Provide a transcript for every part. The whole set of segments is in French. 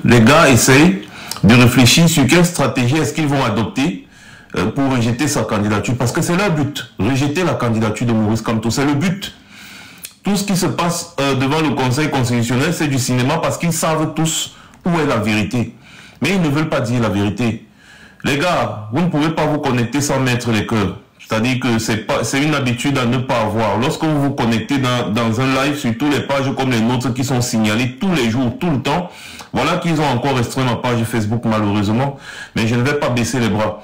les gars essayent de réfléchir sur quelle stratégie est-ce qu'ils vont adopter pour rejeter sa candidature. Parce que c'est leur but, rejeter la candidature de Maurice Kamto, c'est le but. Tout ce qui se passe devant le Conseil constitutionnel, c'est du cinéma parce qu'ils savent tous où est la vérité. Mais ils ne veulent pas dire la vérité. Les gars, vous ne pouvez pas vous connecter sans mettre les cœurs. C'est-à-dire que c'est une habitude à ne pas avoir. Lorsque vous vous connectez dans un live sur toutes les pages comme les nôtres qui sont signalées tous les jours, tout le temps, voilà qu'ils ont encore restreint ma page Facebook malheureusement, mais je ne vais pas baisser les bras.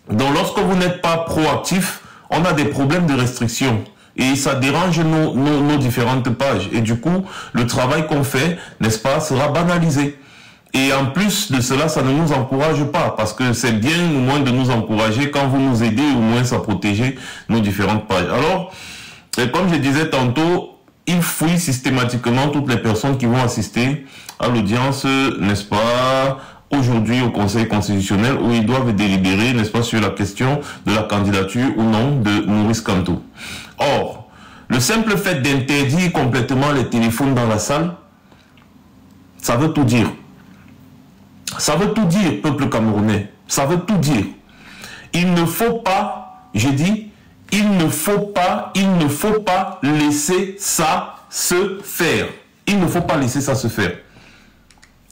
Donc lorsque vous n'êtes pas proactif, on a des problèmes de restriction. Et ça dérange nos différentes pages. Et du coup, le travail qu'on fait, n'est-ce pas, sera banalisé. Et en plus de cela, ça ne nous encourage pas, parce que c'est bien au moins de nous encourager quand vous nous aidez au moins à protéger nos différentes pages. Alors, comme je disais tantôt, il fouille systématiquement toutes les personnes qui vont assister à l'audience, n'est-ce pas, aujourd'hui au Conseil constitutionnel, où ils doivent délibérer, n'est-ce pas, sur la question de la candidature ou non de Maurice Kamto. Or, le simple fait d'interdire complètement les téléphones dans la salle, ça veut tout dire. Ça veut tout dire, peuple camerounais. Ça veut tout dire. Il ne faut pas, je dis, il ne faut pas laisser ça se faire. Il ne faut pas laisser ça se faire.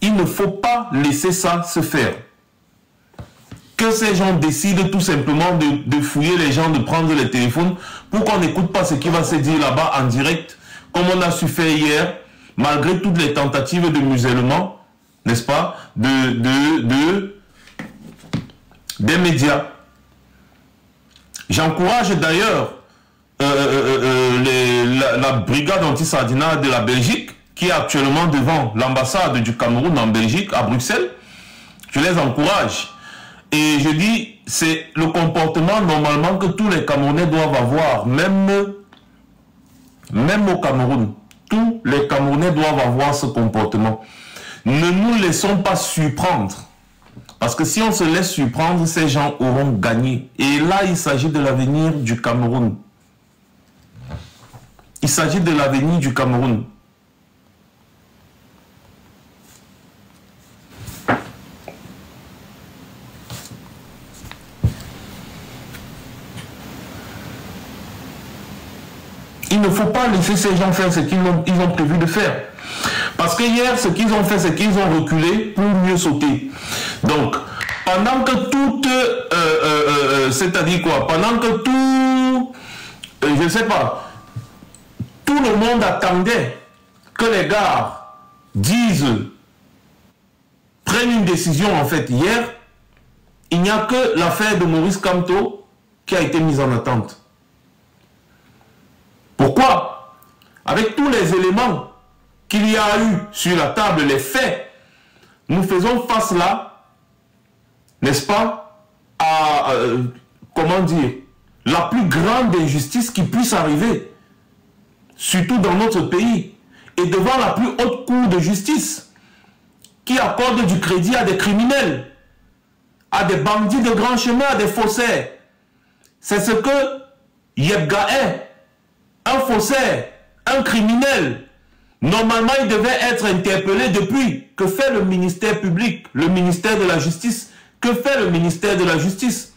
Il ne faut pas laisser ça se faire. Que ces gens décident tout simplement de fouiller les gens, de prendre les téléphones pour qu'on n'écoute pas ce qui va se dire là-bas en direct, comme on a su faire hier, malgré toutes les tentatives de musellement, n'est-ce pas, des médias. J'encourage d'ailleurs la brigade anti-sardinat de la Belgique, qui est actuellement devant l'ambassade du Cameroun en Belgique, à Bruxelles. Je les encourage. Et je dis, c'est le comportement normalement que tous les Camerounais doivent avoir, même au Cameroun. Tous les Camerounais doivent avoir ce comportement. Ne nous laissons pas surprendre. Parce que si on se laisse surprendre, ces gens auront gagné. Et là, il s'agit de l'avenir du Cameroun. Il s'agit de l'avenir du Cameroun. Il ne faut pas laisser ces gens faire ce qu'ils ont prévu de faire. Parce que hier, ce qu'ils ont fait, c'est qu'ils ont reculé pour mieux sauter. Donc, pendant que tout, c'est-à-dire quoi? Pendant que tout, je ne sais pas, tout le monde attendait que les gars disent, prennent une décision en fait hier, il n'y a que l'affaire de Maurice Kamto qui a été mise en attente. Pourquoi? Avec tous les éléments qu'il y a eu sur la table, les faits, nous faisons face là, n'est-ce pas, à, comment dire, la plus grande injustice qui puisse arriver, surtout dans notre pays, et devant la plus haute cour de justice, qui accorde du crédit à des criminels, à des bandits de grand chemin, à des faussaires. C'est ce que Yebga est, un faussaire, un criminel. Normalement, il devait être interpellé depuis. Que fait le ministère public, le ministère de la Justice? Que fait le ministère de la Justice?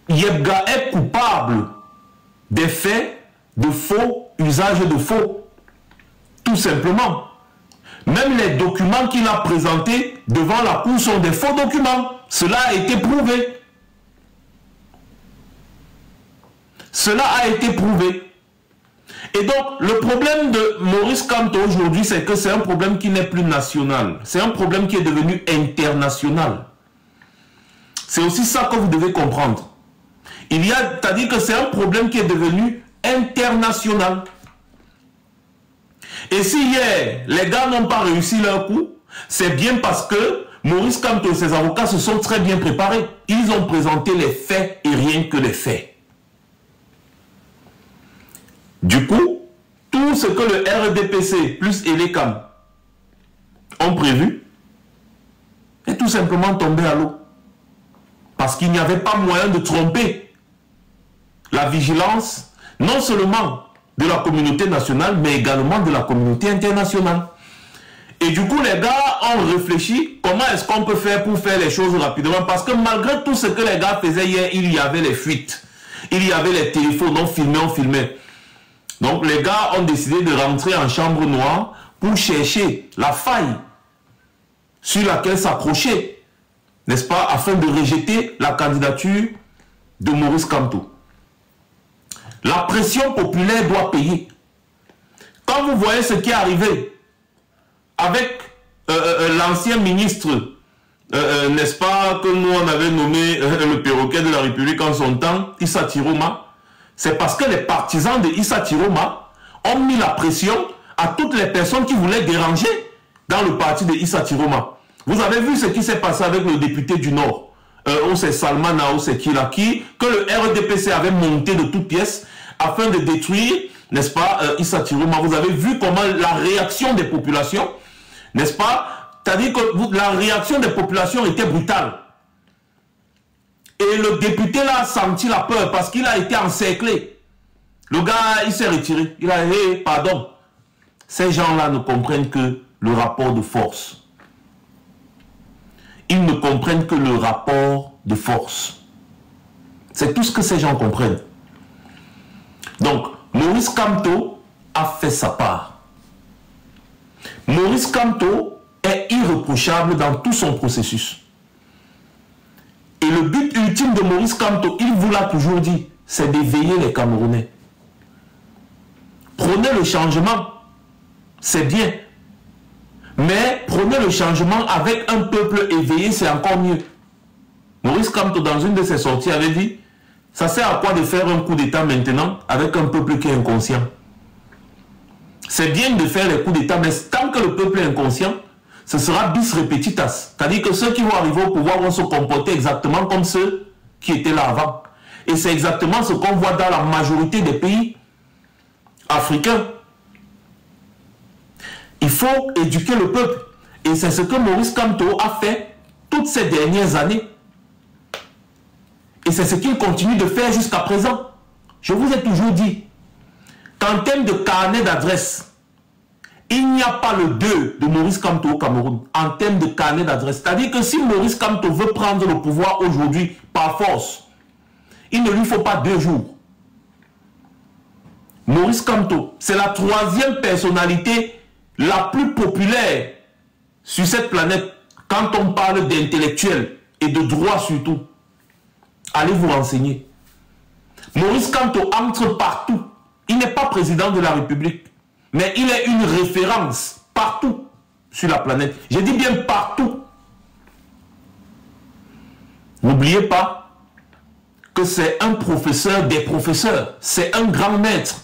Yebga est coupable des faits de faux, usage de faux. Tout simplement. Même les documents qu'il a présentés devant la cour sont des faux documents. Cela a été prouvé. Cela a été prouvé. Et donc, le problème de Maurice Kamto aujourd'hui, c'est que c'est un problème qui n'est plus national. C'est un problème qui est devenu international. C'est aussi ça que vous devez comprendre. C'est-à-dire que c'est un problème qui est devenu international. Et si hier, les gars n'ont pas réussi leur coup, c'est bien parce que Maurice Kamto et ses avocats se sont très bien préparés. Ils ont présenté les faits et rien que les faits. Du coup, tout ce que le RDPC plus Elecam ont prévu est tout simplement tombé à l'eau. Parce qu'il n'y avait pas moyen de tromper la vigilance, non seulement de la communauté nationale, mais également de la communauté internationale. Et du coup, les gars ont réfléchi comment est-ce qu'on peut faire pour faire les choses rapidement. Parce que malgré tout ce que les gars faisaient hier, il y avait les fuites. Il y avait les téléphones, on filmait. Donc les gars ont décidé de rentrer en chambre noire pour chercher la faille sur laquelle s'accrocher, n'est-ce pas, afin de rejeter la candidature de Maurice Kamto. La pression populaire doit payer. Quand vous voyez ce qui est arrivé avec l'ancien ministre, n'est-ce pas, que nous on avait nommé le perroquet de la République en son temps, Issa Tiroma, c'est parce que les partisans de Issa Tiroma ont mis la pression à toutes les personnes qui voulaient déranger dans le parti de Issa Tiroma. Vous avez vu ce qui s'est passé avec le député du Nord, ou c'est Salmana, ou c'est qui, que le RDPC avait monté de toutes pièces afin de détruire, n'est-ce pas, Issa Tiroma. Vous avez vu comment la réaction des populations, n'est-ce pas, c'est-à-dire que la réaction des populations était brutale. Et le député là a senti la peur parce qu'il a été encerclé. Le gars, il s'est retiré. Il a dit, pardon. Ces gens-là ne comprennent que le rapport de force. Ils ne comprennent que le rapport de force. C'est tout ce que ces gens comprennent. Donc, Maurice Kamto a fait sa part. Maurice Kamto est irréprochable dans tout son processus. Et le but ultime de Maurice Kamto, il vous l'a toujours dit, c'est d'éveiller les Camerounais. Prenez le changement, c'est bien. Mais prenez le changement avec un peuple éveillé, c'est encore mieux. Maurice Kamto, dans une de ses sorties, avait dit, ça sert à quoi de faire un coup d'État maintenant avec un peuple qui est inconscient? C'est bien de faire les coups d'État, mais tant que le peuple est inconscient, ce sera bis repetitas. C'est-à-dire que ceux qui vont arriver au pouvoir vont se comporter exactement comme ceux qui étaient là avant. Et c'est exactement ce qu'on voit dans la majorité des pays africains. Il faut éduquer le peuple. Et c'est ce que Maurice Kamto a fait toutes ces dernières années. Et c'est ce qu'il continue de faire jusqu'à présent. Je vous ai toujours dit qu'en termes de carnet d'adresse, il n'y a pas le 2 de Maurice Kamto au Cameroun en termes de carnet d'adresse. C'est-à-dire que si Maurice Kamto veut prendre le pouvoir aujourd'hui par force, il ne lui faut pas 2 jours. Maurice Kamto, c'est la 3e personnalité la plus populaire sur cette planète quand on parle d'intellectuels et de droit surtout. Allez vous renseigner. Maurice Kamto entre partout. Il n'est pas président de la République, mais il est une référence partout sur la planète. Je dis bien partout. N'oubliez pas que c'est un professeur des professeurs. C'est un grand maître.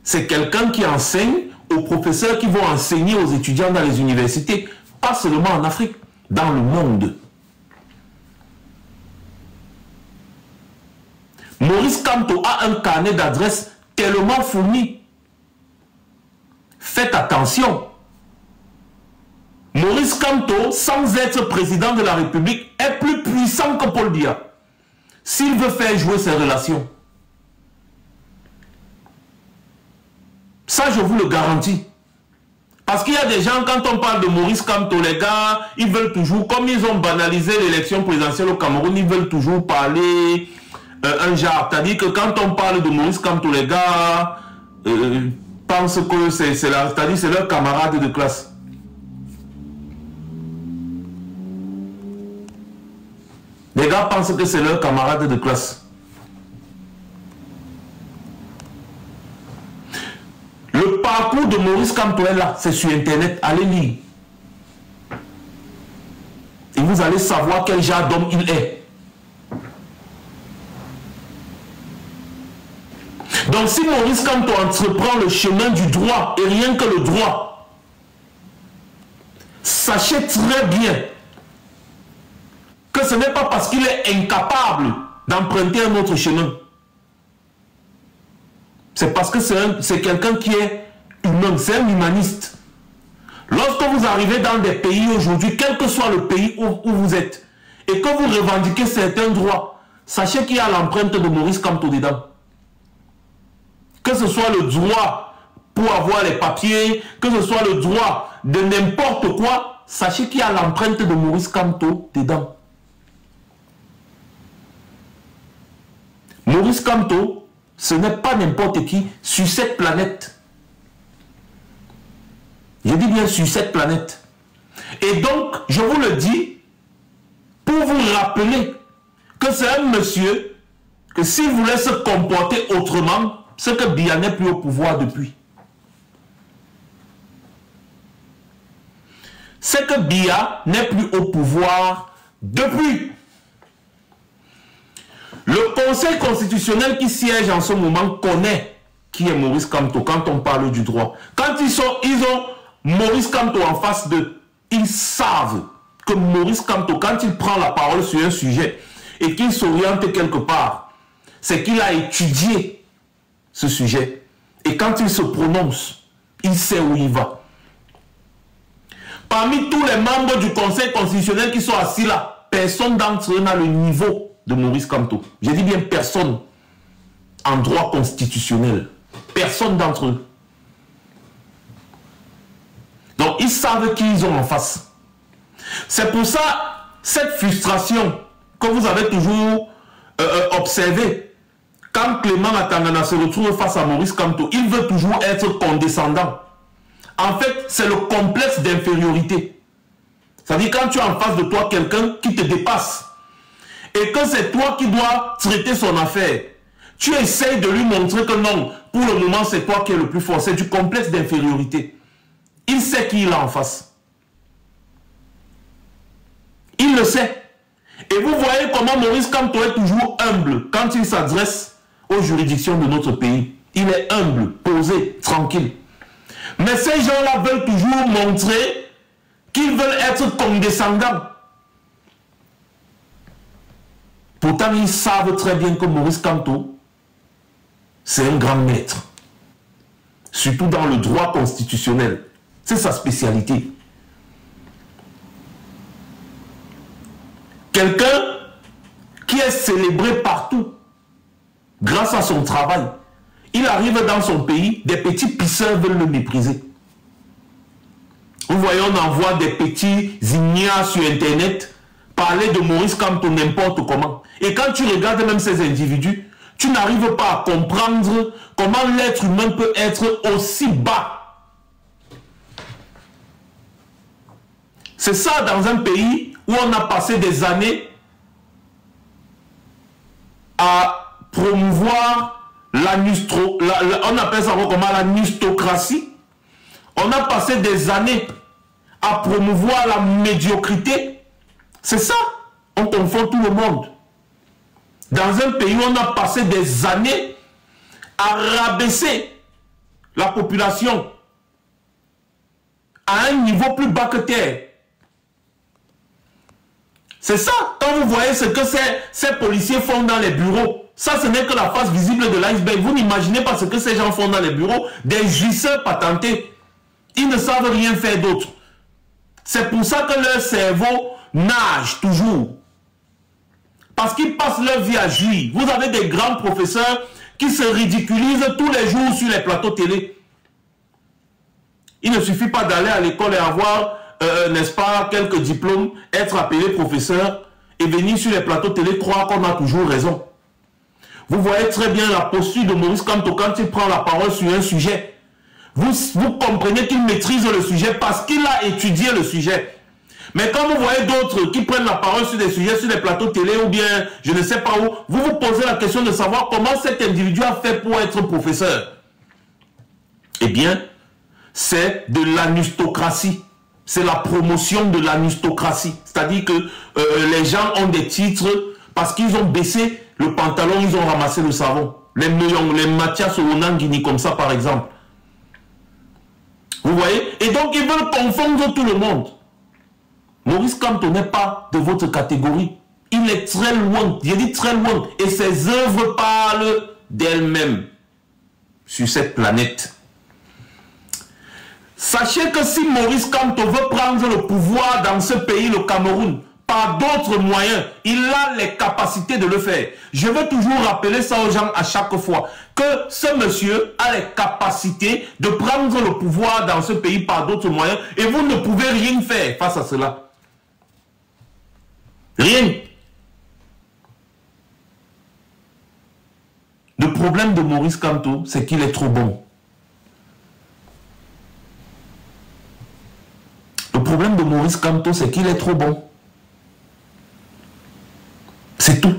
C'est quelqu'un qui enseigne aux professeurs qui vont enseigner aux étudiants dans les universités. Pas seulement en Afrique, dans le monde. Maurice Kamto a un carnet d'adresses tellement fourni. Faites attention. Maurice Kamto, sans être président de la République, est plus puissant que Paul Biya. S'il veut faire jouer ses relations. Ça, je vous le garantis. Parce qu'il y a des gens, quand on parle de Maurice Kamto, les gars, ils veulent toujours, comme ils ont banalisé l'élection présidentielle au Cameroun, ils veulent toujours parler un genre. C'est-à-dire que quand on parle de Maurice Kamto, les gars pensent que c'est leur camarade de classe. Les gars pensent que c'est leur camarade de classe. Le parcours de Maurice Kamto est là, c'est sur Internet, allez lire. Et vous allez savoir quel genre d'homme il est. Donc si Maurice Kamto entreprend le chemin du droit, et rien que le droit, sachez très bien que ce n'est pas parce qu'il est incapable d'emprunter un autre chemin. C'est parce que c'est quelqu'un qui est humain, c'est un humaniste. Lorsque vous arrivez dans des pays aujourd'hui, quel que soit le pays où vous êtes, et que vous revendiquez certains droits, sachez qu'il y a l'empreinte de Maurice Kamto dedans. que ce soit le droit pour avoir les papiers, que ce soit le droit de n'importe quoi, sachez qu'il y a l'empreinte de Maurice Kamto dedans. Maurice Kamto, ce n'est pas n'importe qui sur cette planète. Je dis bien sur cette planète. Et donc, je vous le dis, pour vous rappeler que c'est un monsieur que s'il voulait se comporter autrement, c'est que Biya n'est plus au pouvoir depuis. C'est que Biya n'est plus au pouvoir depuis. Le Conseil constitutionnel qui siège en ce moment connaît qui est Maurice Kamto quand on parle du droit. Quand ils ont Maurice Kamto en face d'eux, ils savent que Maurice Kamto, quand il prend la parole sur un sujet et qu'il s'oriente quelque part, c'est qu'il a étudié ce sujet. Et quand il se prononce, il sait où il va. Parmi tous les membres du Conseil constitutionnel qui sont assis là, personne d'entre eux n'a le niveau de Maurice Kamto. Je dis bien personne en droit constitutionnel. Personne d'entre eux. Donc, ils savent qui ils ont en face. C'est pour ça, cette frustration que vous avez toujours observée, quand Clément Atangana se retrouve face à Maurice Kamto, il veut toujours être condescendant. En fait, c'est le complexe d'infériorité. C'est-à-dire quand tu as en face de toi quelqu'un qui te dépasse et que c'est toi qui dois traiter son affaire, tu essayes de lui montrer que non, pour le moment, c'est toi qui es le plus fort. C'est du complexe d'infériorité. Il sait qui il a en face. Il le sait. Et vous voyez comment Maurice Kamto est toujours humble quand il s'adresse aux juridictions de notre pays. Il est humble, posé, tranquille. Mais ces gens-là veulent toujours montrer qu'ils veulent être condescendants. Pourtant, ils savent très bien que Maurice Kamto, c'est un grand maître. Surtout dans le droit constitutionnel. C'est sa spécialité. Quelqu'un qui est célébré partout grâce à son travail. Il arrive dans son pays, des petits pisseurs veulent le mépriser. Vous voyez, on envoie des petits ignares sur Internet parler de Maurice Kamto n'importe comment. Et quand tu regardes même ces individus, tu n'arrives pas à comprendre comment l'être humain peut être aussi bas. C'est ça dans un pays où on a passé des années à promouvoir on appelle ça comment l'anistocratie. On a passé des années à promouvoir la médiocrité. C'est ça. On confond tout le monde. Dans un pays où on a passé des années à rabaisser la population à un niveau plus bas que terre. C'est ça. Quand vous voyez ce que ces policiers font dans les bureaux, ça ce n'est que la face visible de l'iceberg. Vous n'imaginez pas ce que ces gens font dans les bureaux. Des jouisseurs patentés. Ils ne savent rien faire d'autre. C'est pour ça que leur cerveau nage toujours. Parce qu'ils passent leur vie à jouir. Vous avez des grands professeurs qui se ridiculisent tous les jours sur les plateaux télé. Il ne suffit pas d'aller à l'école et avoir, n'est-ce pas, quelques diplômes, être appelé professeur et venir sur les plateaux télé croire qu'on a toujours raison. Vous voyez très bien la posture de Maurice Kamto quand il prend la parole sur un sujet. Vous comprenez qu'il maîtrise le sujet parce qu'il a étudié le sujet. Mais quand vous voyez d'autres qui prennent la parole sur des sujets, sur des plateaux télé ou bien je ne sais pas où, vous vous posez la question de savoir comment cet individu a fait pour être professeur. Eh bien, c'est de l'anistocratie. C'est la promotion de l'anistocratie. C'est-à-dire que les gens ont des titres parce qu'ils ont baissé le pantalon, ils ont ramassé le savon. Les Mathias Onangini comme ça par exemple. Vous voyez? Et donc ils veulent confondre tout le monde. Maurice Kamto n'est pas de votre catégorie. Il est très loin, j'ai dit très loin. Et ses œuvres parlent d'elles-mêmes sur cette planète. Sachez que si Maurice Kamto veut prendre le pouvoir dans ce pays, le Cameroun, par d'autres moyens. Il a les capacités de le faire. Je veux toujours rappeler ça aux gens à chaque fois, que ce monsieur a les capacités de prendre le pouvoir dans ce pays par d'autres moyens et vous ne pouvez rien faire face à cela. Rien. Le problème de Maurice Kamto, c'est qu'il est trop bon. Le problème de Maurice Kamto, c'est qu'il est trop bon. C'est tout.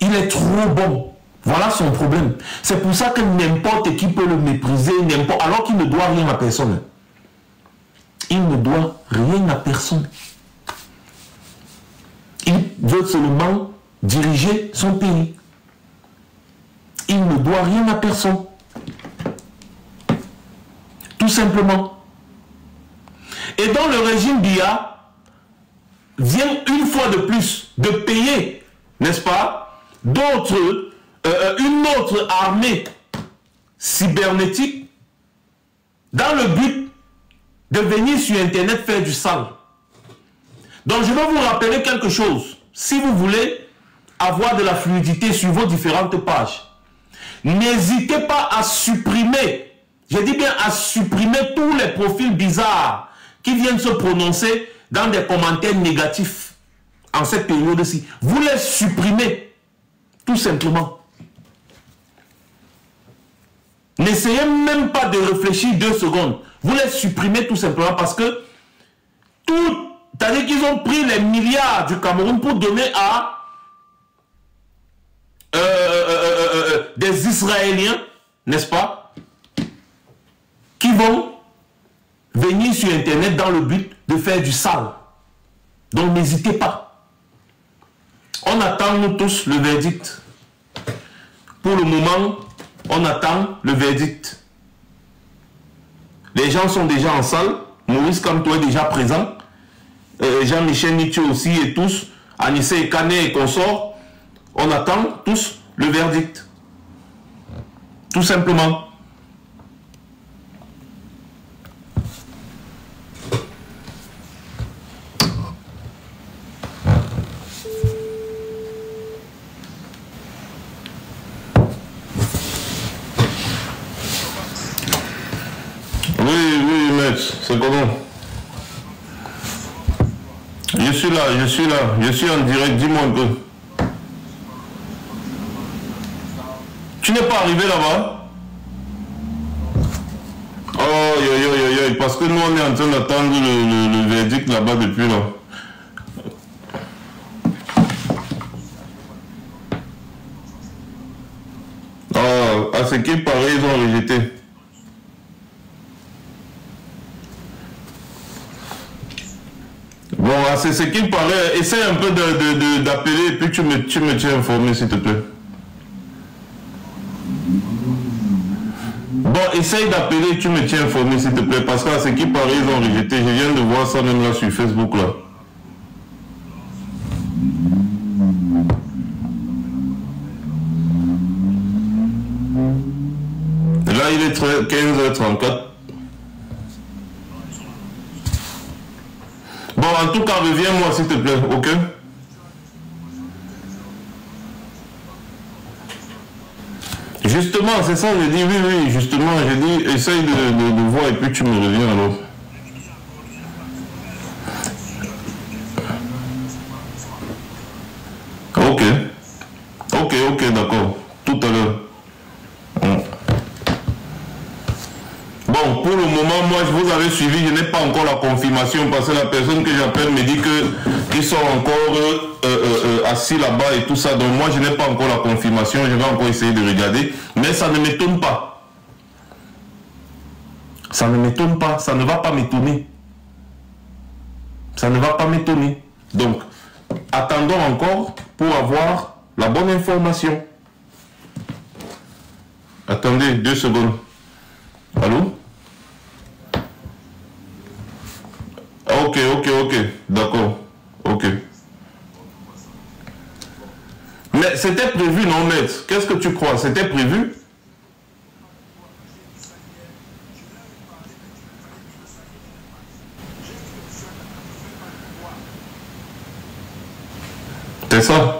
Il est trop bon. Voilà son problème. C'est pour ça que n'importe qui peut le mépriser, alors qu'il ne doit rien à personne. Il ne doit rien à personne. Il veut seulement diriger son pays. Il ne doit rien à personne. Tout simplement. Et dans le régime d'IA, vient une fois de plus de payer, n'est-ce pas, une autre armée cybernétique dans le but de venir sur Internet faire du sale. Donc je vais vous rappeler quelque chose. Si vous voulez avoir de la fluidité sur vos différentes pages, n'hésitez pas à supprimer, je dis bien à supprimer tous les profils bizarres qui viennent se prononcer dans des commentaires négatifs en cette période-ci. Vous les supprimez, tout simplement. N'essayez même pas de réfléchir 2 secondes. Vous les supprimez tout simplement parce que c'est-à-dire qu'ils ont pris les milliards du Cameroun pour donner à des Israéliens, n'est-ce pas, qui vont venir sur Internet dans le but de faire du sale. Donc n'hésitez pas. On attend nous tous le verdict. Pour le moment, on attend le verdict. Les gens sont déjà en salle. Maurice Kamto est déjà présent. Jean-Michel Nietzsche aussi et tous. Anissé Kané et consorts. On attend tous le verdict. Tout simplement. Oui, maître, c'est comment? Je suis là, je suis en direct, dis-moi un peu. Tu n'es pas arrivé là-bas? Oh, parce que nous on est en train d'attendre le verdict là-bas depuis là. Oh, à ce qu'il paraît, ils ont rejeté. Bon, c'est ce qu'il paraît. Essaye un peu d'appeler et puis tu me tiens informé, s'il te plaît. Bon, essaye d'appeler et tu me tiens informé, s'il te plaît, parce qu'à ce qui paraît, ils ont rejeté. Je viens de voir ça même là sur Facebook, là. Là, il est 15h34. Bon, en tout cas, reviens-moi, s'il te plaît, ok? Justement, c'est ça, je dis, oui, justement, je dis, essaye de voir et puis tu me reviens alors. Ok, d'accord, tout à l'heure. Bon, pour le moment, moi, je vous avais suivi, je n'ai pas encore la confirmation parce que la personne que j'appelle me dit qu'ils sont encore assis là-bas et tout ça. Donc moi, je n'ai pas encore la confirmation, je vais encore essayer de regarder. Mais ça ne m'étonne pas. Ça ne m'étonne pas, ça ne va pas m'étonner. Ça ne va pas m'étonner. Donc, attendons encore pour avoir la bonne information. Attendez 2 secondes. Allô? Ok, d'accord, ok. Mais c'était prévu, non, maître? Qu'est-ce que tu crois? C'était prévu? C'est ça.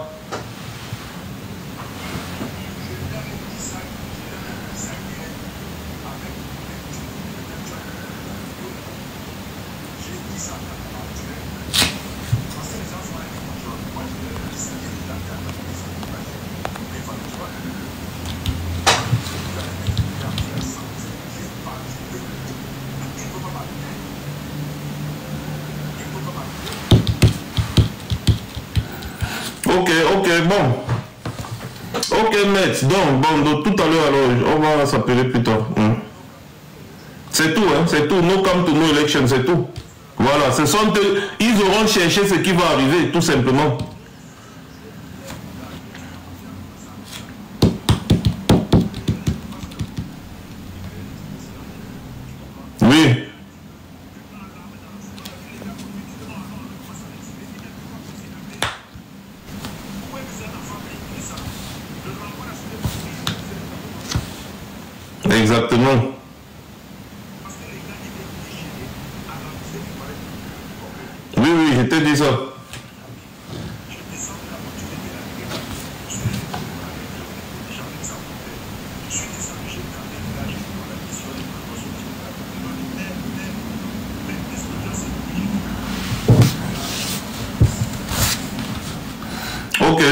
Ok, bon. Ok, maître. Donc, tout à l'heure, alors, on va s'appeler plus tard. C'est tout, hein, c'est tout. No come to no election, c'est tout. Voilà, ils auront cherché ce qui va arriver, tout simplement. Oui. Exactement. Oui, je t'ai dit ça. Ok.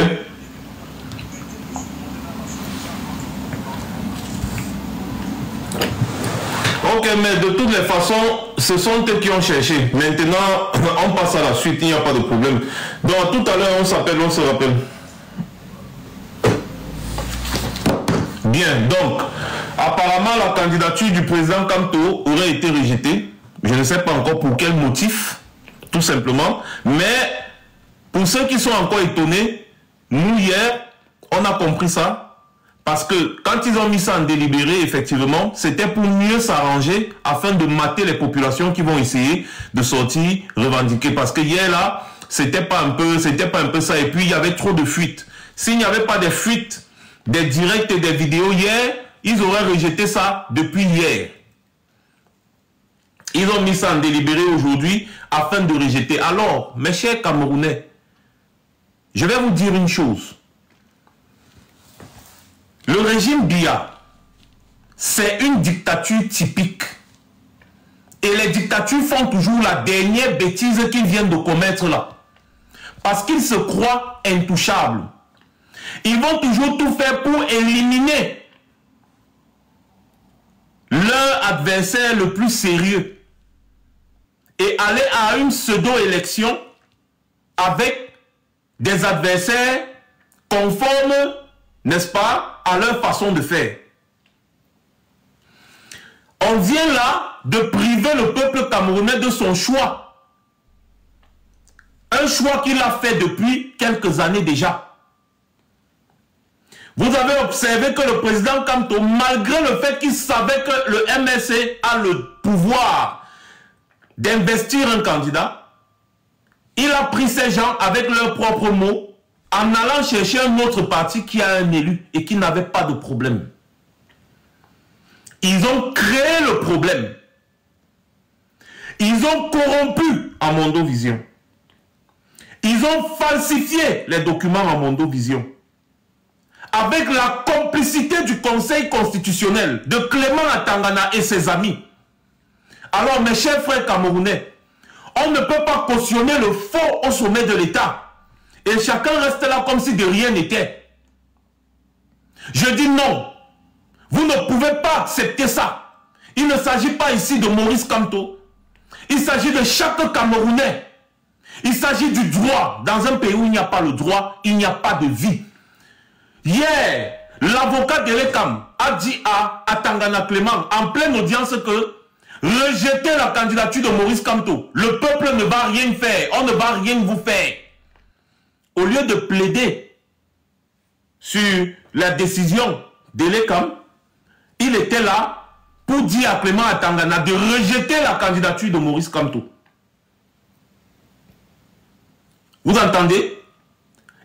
Ok, mais de toutes les façons, ce sont eux qui ont cherché. Maintenant, on passe à la suite, il n'y a pas de problème. Donc, tout à l'heure, on s'appelle, on se rappelle. Bien, donc, apparemment, la candidature du président Kamto aurait été rejetée. Je ne sais pas encore pour quel motif, tout simplement. Mais, pour ceux qui sont encore étonnés, nous, hier, on a compris ça. Parce que quand ils ont mis ça en délibéré, effectivement, c'était pour mieux s'arranger afin de mater les populations qui vont essayer de sortir revendiquer. Parce que hier, là, c'était pas un peu ça. Et puis, il y avait trop de fuites. S'il n'y avait pas de fuites, des directs et des vidéos hier, ils auraient rejeté ça depuis hier. Ils ont mis ça en délibéré aujourd'hui afin de rejeter. Alors, mes chers Camerounais, je vais vous dire une chose. Le régime Biya, c'est une dictature typique. Et les dictatures font toujours la dernière bêtise qu'ils viennent de commettre là. Parce qu'ils se croient intouchables. Ils vont toujours tout faire pour éliminer leur adversaire le plus sérieux. Et aller à une pseudo-élection avec des adversaires conformes, n'est-ce pas, à leur façon de faire. On vient là de priver le peuple camerounais de son choix. Un choix qu'il a fait depuis quelques années déjà. Vous avez observé que le président Kamto, malgré le fait qu'il savait que le MSC a le pouvoir d'investir un candidat, il a pris ces gens avec leurs propres mots en allant chercher un autre parti qui a un élu et qui n'avait pas de problème. Ils ont créé le problème. Ils ont corrompu Amondo Vision. Ils ont falsifié les documents Amondo Vision. Avec la complicité du Conseil constitutionnel, de Clément Atangana et ses amis. Alors, mes chers frères camerounais, on ne peut pas cautionner le faux au sommet de l'État. Et chacun reste là comme si de rien n'était. Je dis non. Vous ne pouvez pas accepter ça. Il ne s'agit pas ici de Maurice Kamto. Il s'agit de chaque Camerounais. Il s'agit du droit. Dans un pays où il n'y a pas le droit, il n'y a pas de vie. Hier, l'avocat de l'ECAM a dit à Atangana Clément, en pleine audience, que rejeter la candidature de Maurice Kamto, le peuple ne va rien faire. On ne va rien vous faire. Au lieu de plaider sur la décision de l'ECAM, il était là pour dire à Clément Atangana de rejeter la candidature de Maurice Kamto. Vous entendez?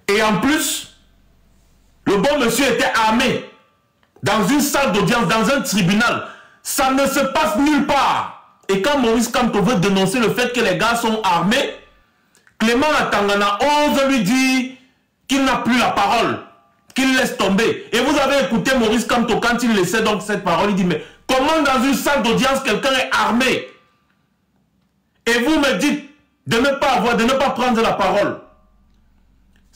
Et en plus, le bon monsieur était armé dans une salle d'audience, dans un tribunal. Ça ne se passe nulle part. Et quand Maurice Kamto veut dénoncer le fait que les gars sont armés, Clément Atangana ose lui dire qu'il n'a plus la parole, qu'il laisse tomber. Et vous avez écouté Maurice Kamto quand il laissait donc cette parole, il dit, mais comment dans une salle d'audience quelqu'un est armé? Et vous me dites de ne pas prendre la parole.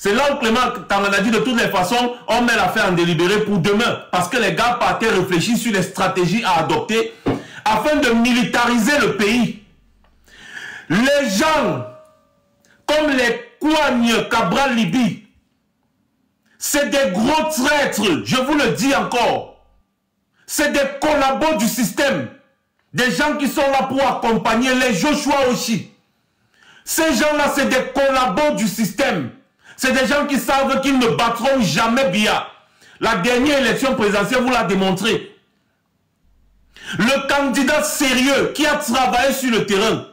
C'est là où Clément Tangana dit de toutes les façons, on met l'affaire en délibéré pour demain. Parce que les gars partaient réfléchir sur les stratégies à adopter afin de militariser le pays. Les gens, comme les Kouagne, Cabral, Libye, c'est des gros traîtres, je vous le dis encore. C'est des collabos du système. Des gens qui sont là pour accompagner les Joshua Oshi. Ces gens-là, c'est des collabos du système. C'est des gens qui savent qu'ils ne battront jamais Biya. La dernière élection présidentielle vous l'a démontré. Le candidat sérieux qui a travaillé sur le terrain,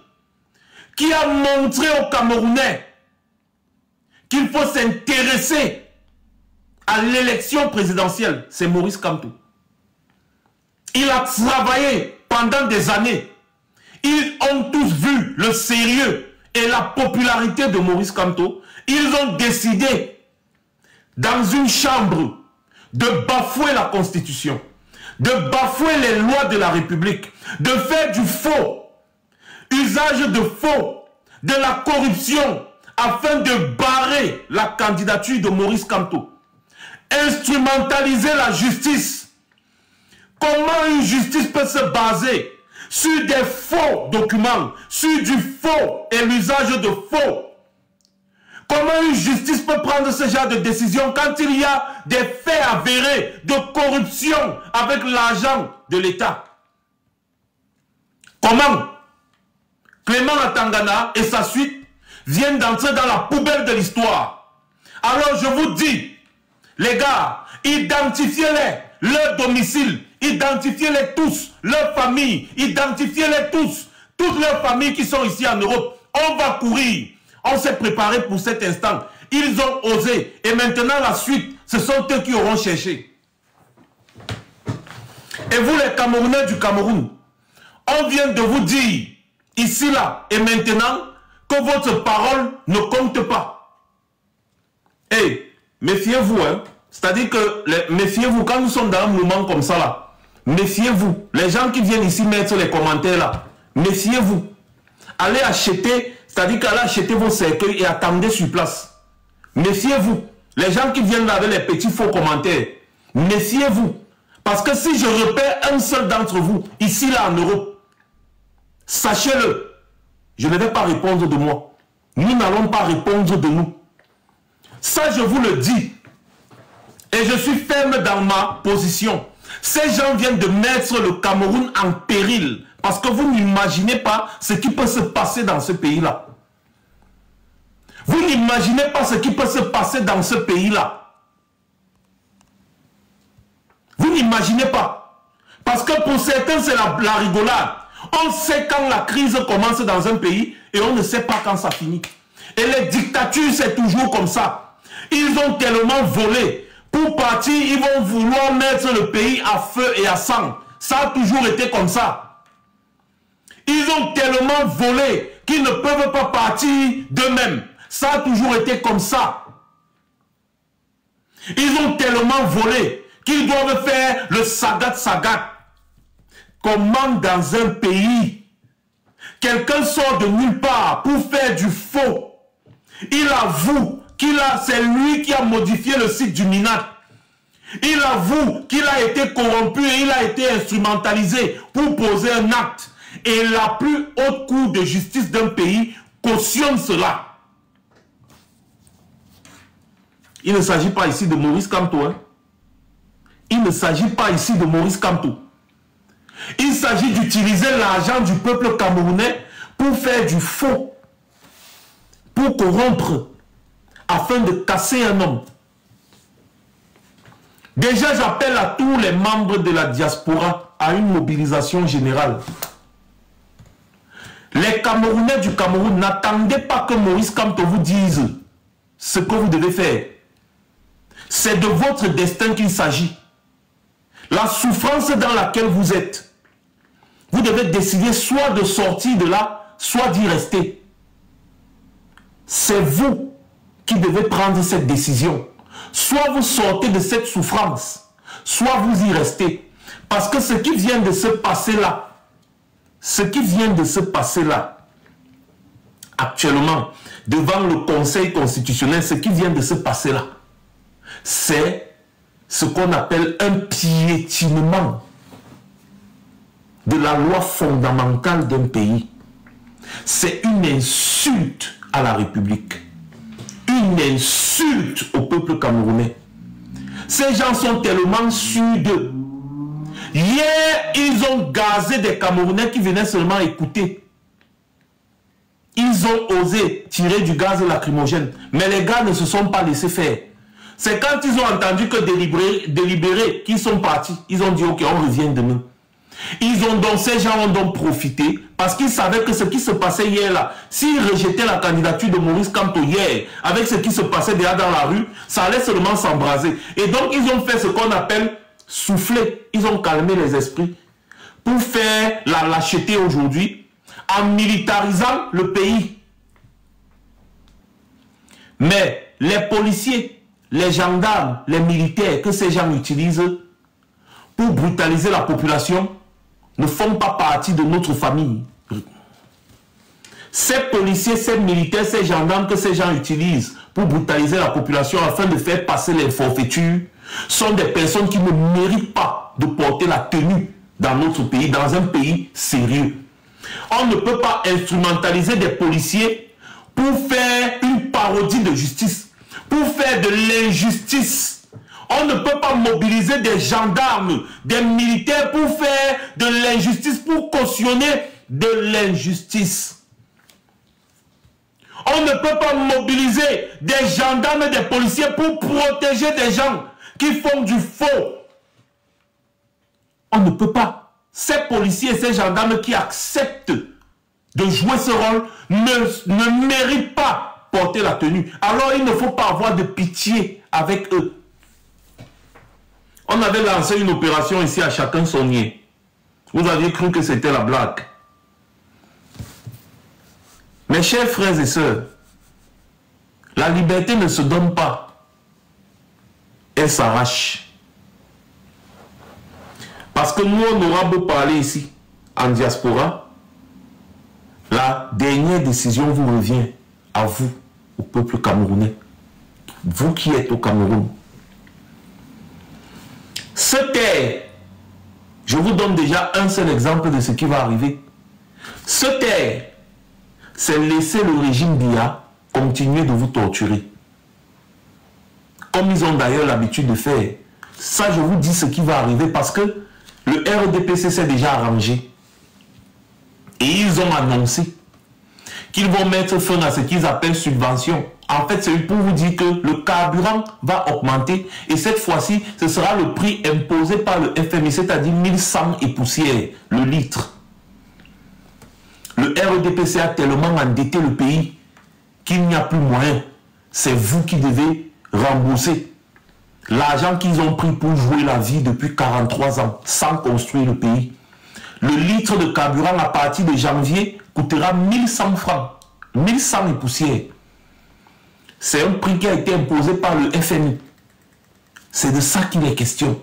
qui a montré aux Camerounais qu'il faut s'intéresser à l'élection présidentielle, c'est Maurice Kamto. Il a travaillé pendant des années. Ils ont tous vu le sérieux et la popularité de Maurice Kamto. Ils ont décidé, dans une chambre, de bafouer la Constitution, de bafouer les lois de la République, de faire du faux, usage de faux, de la corruption, afin de barrer la candidature de Maurice Kamto. Instrumentaliser la justice. Comment une justice peut se baser sur des faux documents, sur du faux et l'usage de faux? Comment une justice peut prendre ce genre de décision quand il y a des faits avérés de corruption avec l'argent de l'État? Comment Clément Tangana et sa suite viennent d'entrer dans la poubelle de l'histoire? Alors je vous dis, les gars, identifiez-les, leur domicile, identifiez-les tous, leur famille, identifiez-les tous, toutes leurs familles qui sont ici en Europe. On va courir. On s'est préparé pour cet instant. Ils ont osé. Et maintenant, la suite, ce sont eux qui auront cherché. Et vous, les Camerounais du Cameroun, on vient de vous dire, ici, là, et maintenant, que votre parole ne compte pas. Et méfiez-vous, hein. C'est-à-dire que, méfiez-vous, quand nous sommes dans un moment comme ça, là, méfiez-vous. Les gens qui viennent ici mettre les commentaires, là, méfiez-vous. Allez acheter, c'est-à-dire qu'allez acheter vos cercueils et attendez sur place. Méfiez-vous. Les gens qui viennent là avec les petits faux commentaires, méfiez-vous. Parce que si je repère un seul d'entre vous, ici, là, en Europe, sachez-le, je ne vais pas répondre de moi. Nous n'allons pas répondre de nous. Ça, je vous le dis. Et je suis ferme dans ma position. Ces gens viennent de mettre le Cameroun en péril. Parce que vous n'imaginez pas ce qui peut se passer dans ce pays-là. Vous n'imaginez pas ce qui peut se passer dans ce pays-là. Vous n'imaginez pas. Parce que pour certains, c'est la rigolade. On sait quand la crise commence dans un pays et on ne sait pas quand ça finit. Et les dictatures, c'est toujours comme ça. Ils ont tellement volé. Pour partir, ils vont vouloir mettre le pays à feu et à sang. Ça a toujours été comme ça. Ils ont tellement volé qu'ils ne peuvent pas partir d'eux-mêmes. Ça a toujours été comme ça. Ils ont tellement volé qu'ils doivent faire le sagat. Comment dans un pays, quelqu'un sort de nulle part pour faire du faux. Il avoue c'est lui qui a modifié le site du MINAC. Il avoue qu'il a été corrompu et il a été instrumentalisé pour poser un acte. Et la plus haute cour de justice d'un pays cautionne cela. Il ne s'agit pas ici de Maurice Kamto. Hein? Il ne s'agit pas ici de Maurice Kamto. Il s'agit d'utiliser l'argent du peuple camerounais pour faire du faux, pour corrompre, afin de casser un homme. Déjà, j'appelle à tous les membres de la diaspora à une mobilisation générale. Les Camerounais du Cameroun, n'attendez pas que Maurice Kamto vous dise ce que vous devez faire. C'est de votre destin qu'il s'agit. La souffrance dans laquelle vous êtes, vous devez décider soit de sortir de là, soit d'y rester. C'est vous qui devez prendre cette décision. Soit vous sortez de cette souffrance, soit vous y restez. Parce que ce qui vient de se passer là, actuellement, devant le Conseil constitutionnel, ce qui vient de se passer là, c'est ce qu'on appelle un piétinement de la loi fondamentale d'un pays. C'est une insulte à la République. Une insulte au peuple camerounais. Ces gens sont tellement sûrs d'eux. Hier, ils ont gazé des Camerounais qui venaient seulement écouter. Ils ont osé tirer du gaz lacrymogène. Mais les gars ne se sont pas laissés faire. C'est quand ils ont entendu que délibérés qu'ils sont partis. Ils ont dit, ok, on revient demain. Ces gens ont donc profité parce qu'ils savaient que ce qui se passait hier là, s'ils rejetaient la candidature de Maurice Kamto hier, avec ce qui se passait déjà dans la rue, ça allait seulement s'embraser. Et donc ils ont fait ce qu'on appelle souffler. Ils ont calmé les esprits pour faire la lâcheté aujourd'hui en militarisant le pays. Mais les policiers, les gendarmes, les militaires que ces gens utilisent pour brutaliser la population ne font pas partie de notre famille. Ces policiers, ces militaires, ces gendarmes que ces gens utilisent pour brutaliser la population afin de faire passer les forfaitures sont des personnes qui ne méritent pas de porter la tenue dans notre pays, dans un pays sérieux. On ne peut pas instrumentaliser des policiers pour faire une parodie de justice, pour faire de l'injustice. On ne peut pas mobiliser des gendarmes, des militaires pour faire de l'injustice, pour cautionner de l'injustice. On ne peut pas mobiliser des gendarmes et des policiers pour protéger des gens qui font du faux. On ne peut pas. Ces policiers et ces gendarmes qui acceptent de jouer ce rôle ne méritent pas porter la tenue. Alors il ne faut pas avoir de pitié avec eux. On avait lancé une opération ici à Chacun son nier. Vous aviez cru que c'était la blague. Mes chers frères et sœurs, la liberté ne se donne pas. Elle s'arrache. Parce que nous, on aura beau parler ici, en diaspora, la dernière décision vous revient à vous, au peuple camerounais. Vous qui êtes au Cameroun. Se taire, je vous donne déjà un seul exemple de ce qui va arriver. Se taire, c'est laisser le régime Biya continuer de vous torturer. Comme ils ont d'ailleurs l'habitude de faire. Ça, je vous dis ce qui va arriver parce que le RDPC s'est déjà arrangé. Et ils ont annoncé qu'ils vont mettre fin à ce qu'ils appellent subvention. En fait, c'est pour vous dire que le carburant va augmenter et cette fois-ci, ce sera le prix imposé par le FMI, c'est-à-dire 1100 et poussière le litre. Le RDPC a tellement endetté le pays qu'il n'y a plus moyen. C'est vous qui devez rembourser l'argent qu'ils ont pris pour jouer la vie depuis 43 ans sans construire le pays. Le litre de carburant à partir de janvier coûtera 1100 francs. 1100 et poussière. C'est un prix qui a été imposé par le FMI. C'est de ça qu'il est question.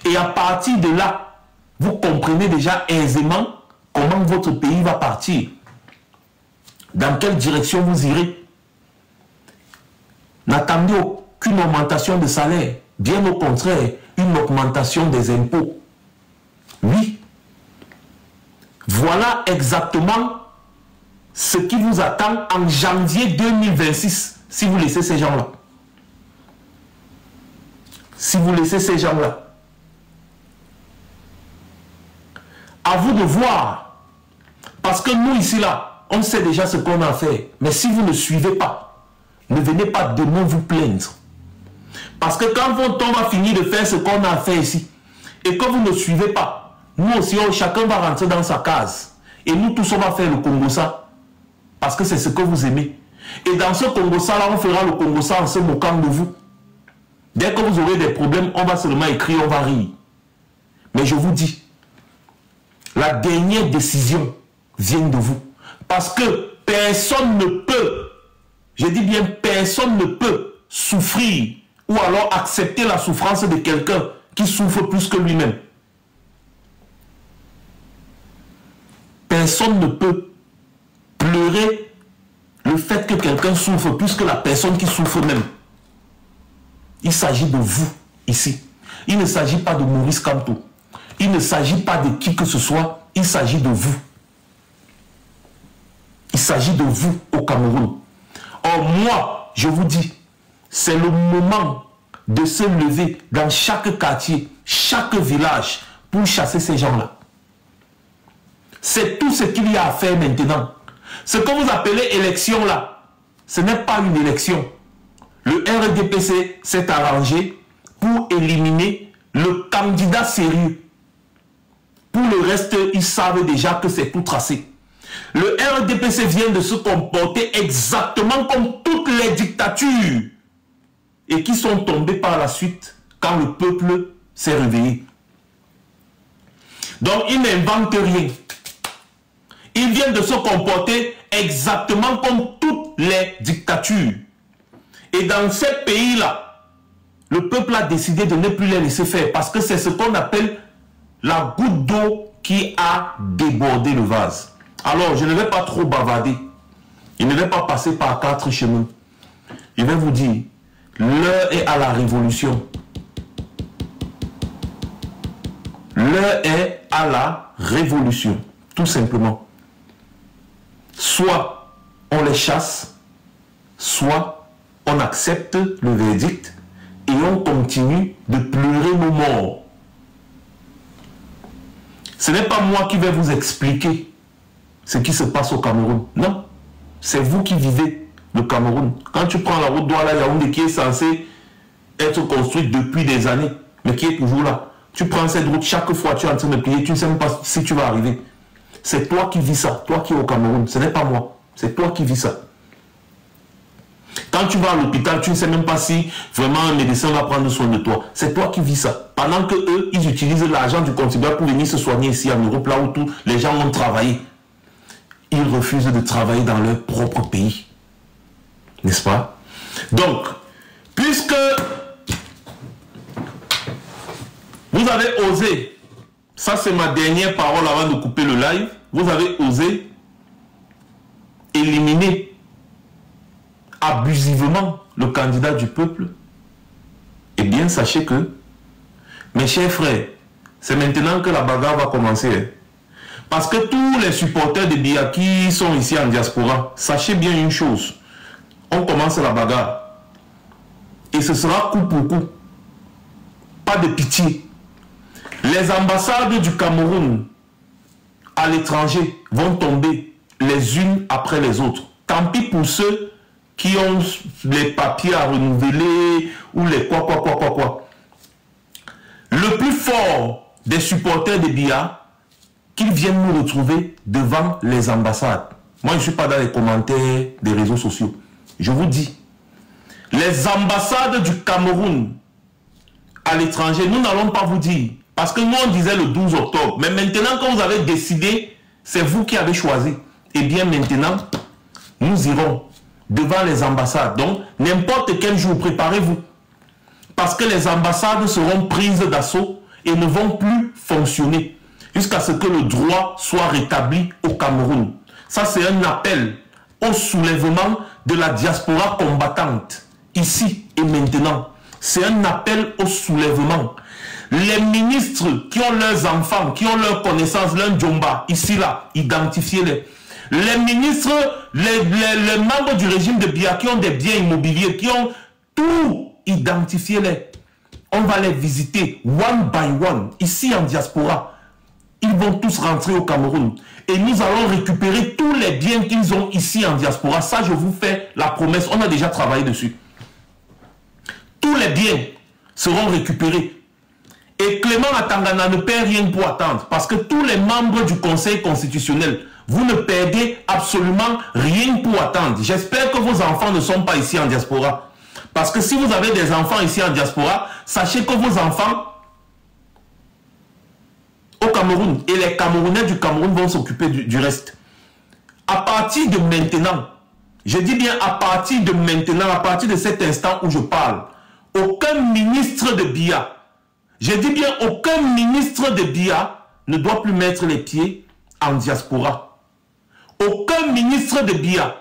Et à partir de là, vous comprenez déjà aisément comment votre pays va partir. Dans quelle direction vous irez. N'attendez aucune augmentation de salaire. Bien au contraire, une augmentation des impôts. Oui. Voilà exactement ce qui vous attend en janvier 2026. Si vous laissez ces gens-là. Si vous laissez ces gens-là. À vous de voir. Parce que nous ici là, on sait déjà ce qu'on a fait. Mais si vous ne suivez pas, ne venez pas demain vous plaindre. Parce que quand on va finir de faire ce qu'on a fait ici, et que vous ne suivez pas, nous aussi, chacun va rentrer dans sa case. Et nous tous, on va faire le Congo-ça. Parce que c'est ce que vous aimez. Et dans ce Congo-ça, là, on fera le Congo-ça en se moquant de vous. Dès que vous aurez des problèmes, on va seulement écrire, on va rire. Mais je vous dis, la dernière décision vient de vous. Parce que personne ne peut Je dis bien, personne ne peut souffrir ou alors accepter la souffrance de quelqu'un qui souffre plus que lui-même. Personne ne peut pleurer le fait que quelqu'un souffre plus que la personne qui souffre même. Il s'agit de vous, ici. Il ne s'agit pas de Maurice Kamto. Il ne s'agit pas de qui que ce soit. Il s'agit de vous. Il s'agit de vous au Cameroun. Or, moi, je vous dis, c'est le moment de se lever dans chaque quartier, chaque village, pour chasser ces gens-là. C'est tout ce qu'il y a à faire maintenant. Ce que vous appelez élection là, ce n'est pas une élection. Le RDPC s'est arrangé pour éliminer le candidat sérieux. Pour le reste, ils savent déjà que c'est tout tracé. Le RDPC vient de se comporter exactement comme toutes les dictatures et qui sont tombées par la suite quand le peuple s'est réveillé. Donc, ils n'inventent rien. Ils viennent de se comporter exactement comme toutes les dictatures. Et dans ces pays-là, le peuple a décidé de ne plus les laisser faire parce que c'est ce qu'on appelle la goutte d'eau qui a débordé le vase. Alors, je ne vais pas trop bavarder. Je ne vais pas passer par 4 chemins. Je vais vous dire, l'heure est à la révolution. L'heure est à la révolution, tout simplement. Soit on les chasse, soit on accepte le verdict et on continue de pleurer nos morts. Ce n'est pas moi qui vais vous expliquer ce qui se passe au Cameroun. Non, c'est vous qui vivez le Cameroun. Quand tu prends la route Douala-Yaoundé qui est censée être construite depuis des années, mais qui est toujours là, tu prends cette route, chaque fois tu es en train de prier, tu ne sais même pas si tu vas arriver. C'est toi qui vis ça, toi qui es au Cameroun, ce n'est pas moi, c'est toi qui vis ça. Quand tu vas à l'hôpital, tu ne sais même pas si vraiment un médecin va prendre soin de toi. C'est toi qui vis ça. Pendant que eux, ils utilisent l'argent du contribuable pour venir se soigner ici en Europe, là où tous les gens ont travaillé. Ils refusent de travailler dans leur propre pays. N'est-ce pas? Donc, puisque vous avez osé, ça c'est ma dernière parole avant de couper le live, vous avez osé éliminer abusivement le candidat du peuple, eh bien sachez que, mes chers frères, c'est maintenant que la bagarre va commencer. Parce que tous les supporters de Biya qui sont ici en diaspora, sachez bien une chose, on commence la bagarre. Et ce sera coup pour coup. Pas de pitié. Les ambassades du Cameroun à l'étranger vont tomber les unes après les autres. Tant pis pour ceux qui ont les papiers à renouveler ou les quoi. Le plus fort des supporters de Biya, qu'ils viennent nous retrouver devant les ambassades. Moi, je ne suis pas dans les commentaires des réseaux sociaux. Je vous dis, les ambassades du Cameroun à l'étranger, nous n'allons pas vous dire. Parce que nous, on disait le 12 octobre. Mais maintenant, quand vous avez décidé, c'est vous qui avez choisi. Eh bien, maintenant, nous irons devant les ambassades. Donc, n'importe quel jour, préparez-vous. Parce que les ambassades seront prises d'assaut et ne vont plus fonctionner jusqu'à ce que le droit soit rétabli au Cameroun. Ça, c'est un appel au soulèvement de la diaspora combattante, ici et maintenant. C'est un appel au soulèvement. Les ministres qui ont leurs enfants, qui ont leurs connaissances, leurs djomba, ici, là, identifiez-les. Les ministres, les membres du régime de Biya qui ont des biens immobiliers, qui ont tout, identifiez-les. On va les visiter one by one, ici en diaspora. Ils vont tous rentrer au Cameroun. Et nous allons récupérer tous les biens qu'ils ont ici en diaspora. Ça, je vous fais la promesse. On a déjà travaillé dessus. Tous les biens seront récupérés. Et Clément Atangana ne perd rien pour attendre. Parce que tous les membres du Conseil constitutionnel, vous ne perdez absolument rien pour attendre. J'espère que vos enfants ne sont pas ici en diaspora. Parce que si vous avez des enfants ici en diaspora, sachez que vos enfants au Cameroun et les Camerounais du Cameroun vont s'occuper du reste. À partir de maintenant, Je dis bien à partir de maintenant, à partir de cet instant où je parle, aucun ministre de Biya, je dis bien aucun ministre de Biya ne doit plus mettre les pieds en diaspora. Aucun ministre de Biya,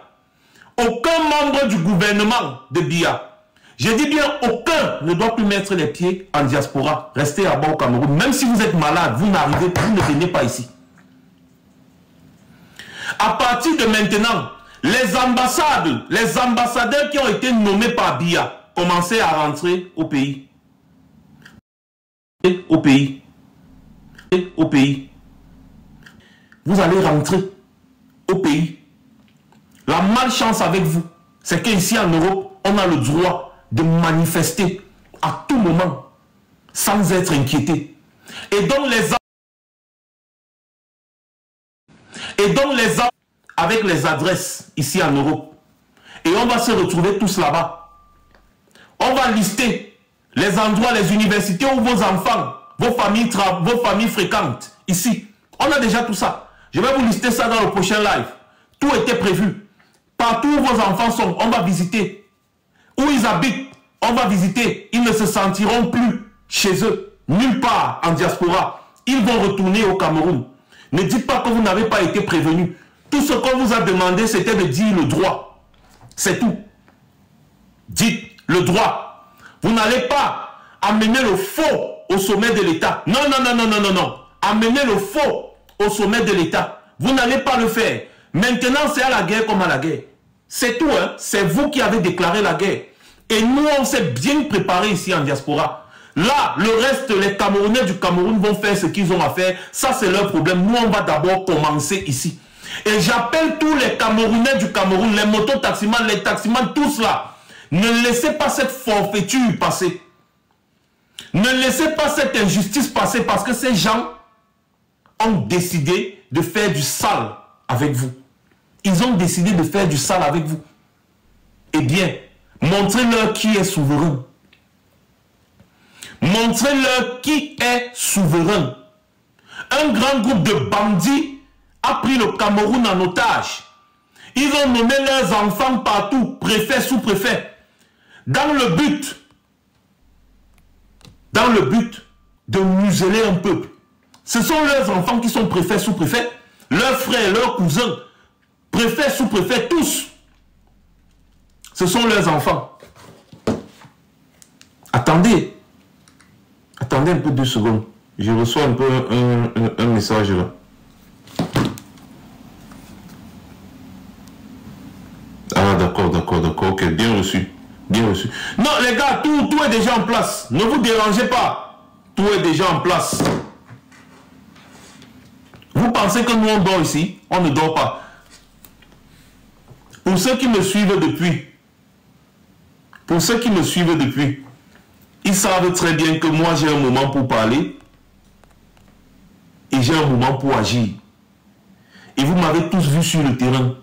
aucun membre du gouvernement de Biya, je dis bien aucun ne doit plus mettre les pieds en diaspora. Restez là-bas au Cameroun. Même si vous êtes malade, vous n'arrivez plus, vous ne venez pas ici. À partir de maintenant, les ambassades, les ambassadeurs qui ont été nommés par Biya, commencez à rentrer au pays. Au pays. Au pays. Vous allez rentrer au pays. La malchance avec vous, c'est qu'ici en Europe, on a le droit de manifester à tout moment sans être inquiété. Et donc les avec les adresses ici en Europe. Et on va se retrouver tous là-bas. On va lister les endroits, les universités où vos enfants, vos familles fréquentent ici. On a déjà tout ça. Je vais vous lister ça dans le prochain live. Tout était prévu. Partout où vos enfants sont, on va visiter. Où ils habitent, on va visiter. Ils ne se sentiront plus chez eux, nulle part en diaspora. Ils vont retourner au Cameroun. Ne dites pas que vous n'avez pas été prévenu. Tout ce qu'on vous a demandé, c'était de dire le droit. C'est tout. Dites le droit. Vous n'allez pas amener le faux au sommet de l'État. Non, non, non, non, non, non, non. Amener le faux au sommet de l'État. Vous n'allez pas le faire. Maintenant, c'est à la guerre comme à la guerre. C'est tout, hein. C'est vous qui avez déclaré la guerre. Et nous, on s'est bien préparé ici en diaspora. Là, le reste, les Camerounais du Cameroun vont faire ce qu'ils ont à faire. Ça, c'est leur problème. Nous, on va d'abord commencer ici. Et j'appelle tous les Camerounais du Cameroun, les mototaximans, les taximans, tous là. Ne laissez pas cette forfaiture passer. Ne laissez pas cette injustice passer parce que ces gens ont décidé de faire du sale avec vous. Ils ont décidé de faire du sale avec vous. Eh bien, montrez-leur qui est souverain. Montrez-leur qui est souverain. Un grand groupe de bandits a pris le Cameroun en otage. Ils ont nommé leurs enfants partout, préfet, sous-préfet, dans le but de museler un peuple. Ce sont leurs enfants qui sont préfets, sous-préfets, leurs frères, leurs cousins, préfets, sous-préfets, tous. Ce sont leurs enfants. Attendez. Attendez un peu 2 secondes. Je reçois un peu un message là. Ah d'accord, ok, bien reçu. Bien reçu. Non les gars, tout est déjà en place. Ne vous dérangez pas. Tout est déjà en place. Vous pensez que nous on dort ici? On ne dort pas. Pour ceux qui me suivent depuis, ils savent très bien que moi j'ai un moment pour parler et j'ai un moment pour agir. Et vous m'avez tous vu sur le terrain.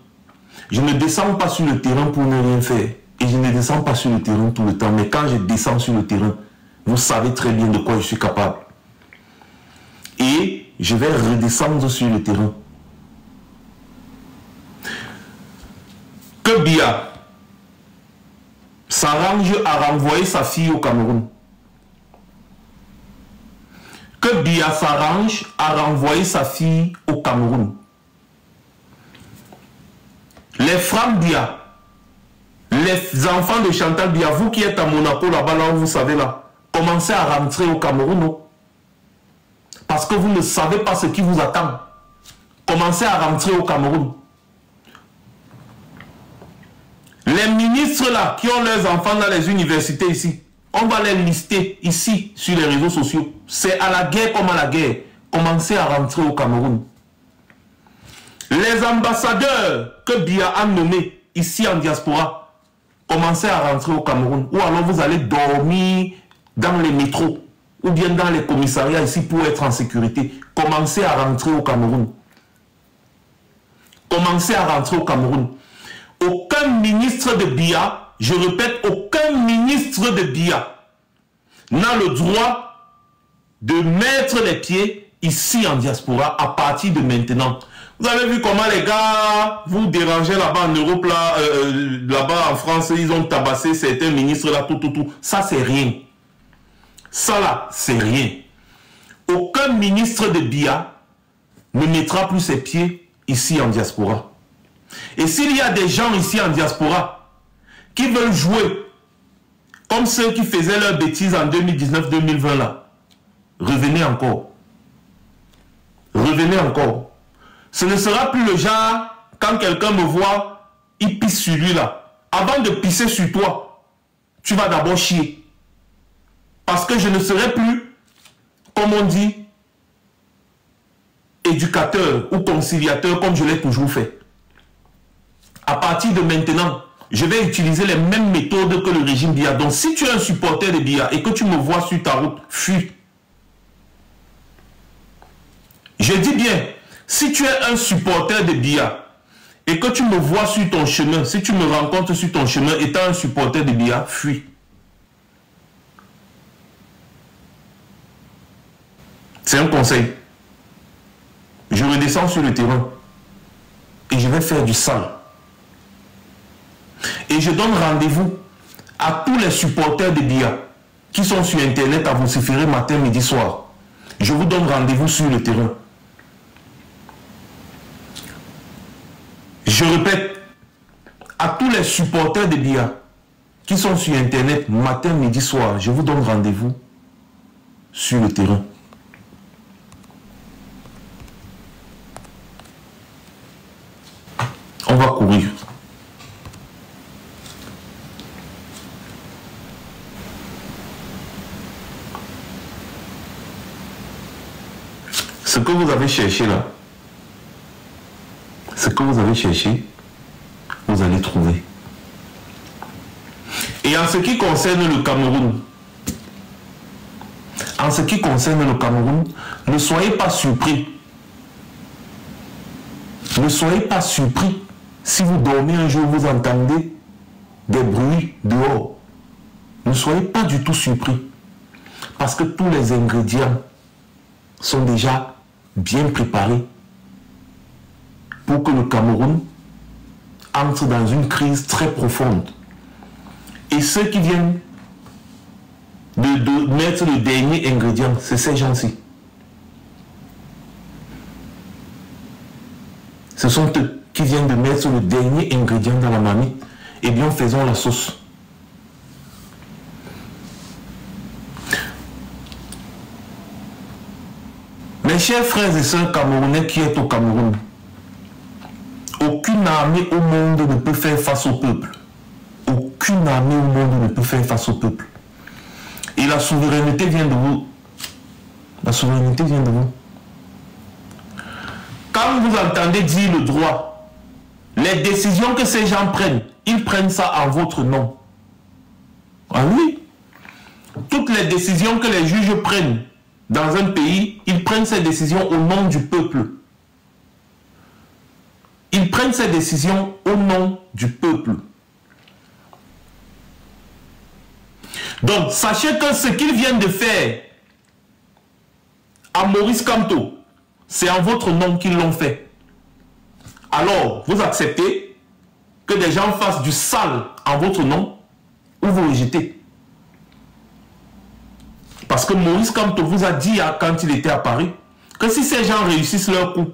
Je ne descends pas sur le terrain pour ne rien faire. Et je ne descends pas sur le terrain tout le temps. Mais quand je descends sur le terrain, vous savez très bien de quoi je suis capable. Et je vais redescendre sur le terrain. Que Biya s'arrange à renvoyer sa fille au Cameroun. Que Biya s'arrange à renvoyer sa fille au Cameroun. Les frères Biya, les enfants de Chantal Biya, vous qui êtes à Monaco là-bas, là où vous savez là, commencez à rentrer au Cameroun. Non? Parce que vous ne savez pas ce qui vous attend. Commencez à rentrer au Cameroun. Les ministres là, qui ont leurs enfants dans les universités ici, on va les lister ici sur les réseaux sociaux. C'est à la guerre comme à la guerre. Commencez à rentrer au Cameroun. Les ambassadeurs que Biya a nommés ici en diaspora, commencez à rentrer au Cameroun. Ou alors vous allez dormir dans les métros ou bien dans les commissariats ici pour être en sécurité. Commencez à rentrer au Cameroun. Commencez à rentrer au Cameroun. Aucun ministre de Biya, je répète, aucun ministre de Biya n'a le droit de mettre les pieds ici en diaspora à partir de maintenant. Vous avez vu comment les gars vous dérangez là-bas en Europe, là-bas en France, ils ont tabassé certains ministres là, tout. Ça, c'est rien. Ça là, c'est rien. Aucun ministre de Biya ne mettra plus ses pieds ici en diaspora. Et s'il y a des gens ici en diaspora qui veulent jouer comme ceux qui faisaient leurs bêtises en 2019-2020 là, revenez encore. Revenez encore. Ce ne sera plus le genre, quand quelqu'un me voit, il pisse sur lui là. Avant de pisser sur toi, tu vas d'abord chier. Parce que je ne serai plus, comme on dit, éducateur ou conciliateur comme je l'ai toujours fait. À partir de maintenant, je vais utiliser les mêmes méthodes que le régime Biya. Donc si tu es un supporter de Biya et que tu me vois sur ta route, fuis. Je dis bien, si tu es un supporter de Biya et que tu me vois sur ton chemin, si tu me rencontres sur ton chemin étant un supporter de Biya, fuis. C'est un conseil. Je redescends sur le terrain et je vais faire du sale. Et je donne rendez-vous à tous les supporters de Biya qui sont sur Internet à vociférer matin, midi, soir. Je vous donne rendez-vous sur le terrain. Je répète, à tous les supporters de Biya qui sont sur Internet matin, midi, soir, je vous donne rendez-vous sur le terrain. On va courir. Ce que vous avez cherché là, ce que vous avez cherché, vous allez trouver. Et en ce qui concerne le Cameroun, ne soyez pas surpris. Ne soyez pas surpris si vous dormez un jour, vous entendez des bruits dehors. Ne soyez pas du tout surpris. Parce que tous les ingrédients sont déjà bien préparés pour que le Cameroun entre dans une crise très profonde. Et ceux qui viennent de mettre le dernier ingrédient, c'est ces gens-ci. Ce sont eux qui viennent de mettre le dernier ingrédient dans la marmite. Eh bien, faisons la sauce. Mes chers frères et sœurs camerounais qui êtes au Cameroun, aucune armée au monde ne peut faire face au peuple. Aucune armée au monde ne peut faire face au peuple. Et la souveraineté vient de vous. La souveraineté vient de vous. Quand vous entendez dire le droit, les décisions que ces gens prennent, ils prennent ça en votre nom. Ah oui. Toutes les décisions que les juges prennent dans un pays, ils prennent ces décisions au nom du peuple. Ils prennent ces décisions au nom du peuple. Donc, sachez que ce qu'ils viennent de faire à Maurice Kamto, c'est en votre nom qu'ils l'ont fait. Alors, vous acceptez que des gens fassent du sale en votre nom ou vous rejetez? Parce que Maurice Kamto vous a dit quand il était à Paris que si ces gens réussissent leur coup,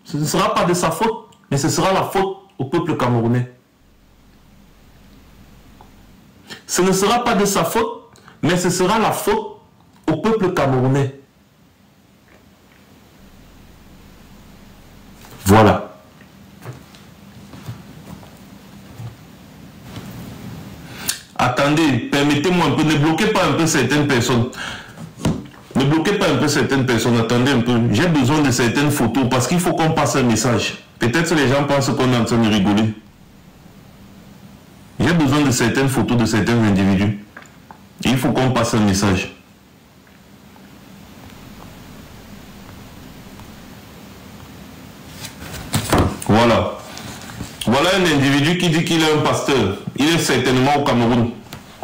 ce ne sera pas de sa faute, mais ce sera la faute au peuple camerounais. Ce ne sera pas de sa faute, mais ce sera la faute au peuple camerounais. Voilà. Attendez, permettez-moi un peu, ne bloquez pas un peu certaines personnes. Ne bloquez pas un peu certaines personnes, attendez un peu. J'ai besoin de certaines photos parce qu'il faut qu'on passe un message. Peut-être que les gens pensent qu'on est en train de rigoler. J'ai besoin de certaines photos de certains individus. Et il faut qu'on passe un message. Voilà. Voilà un individu qui dit qu'il est un pasteur. Il est certainement au Cameroun.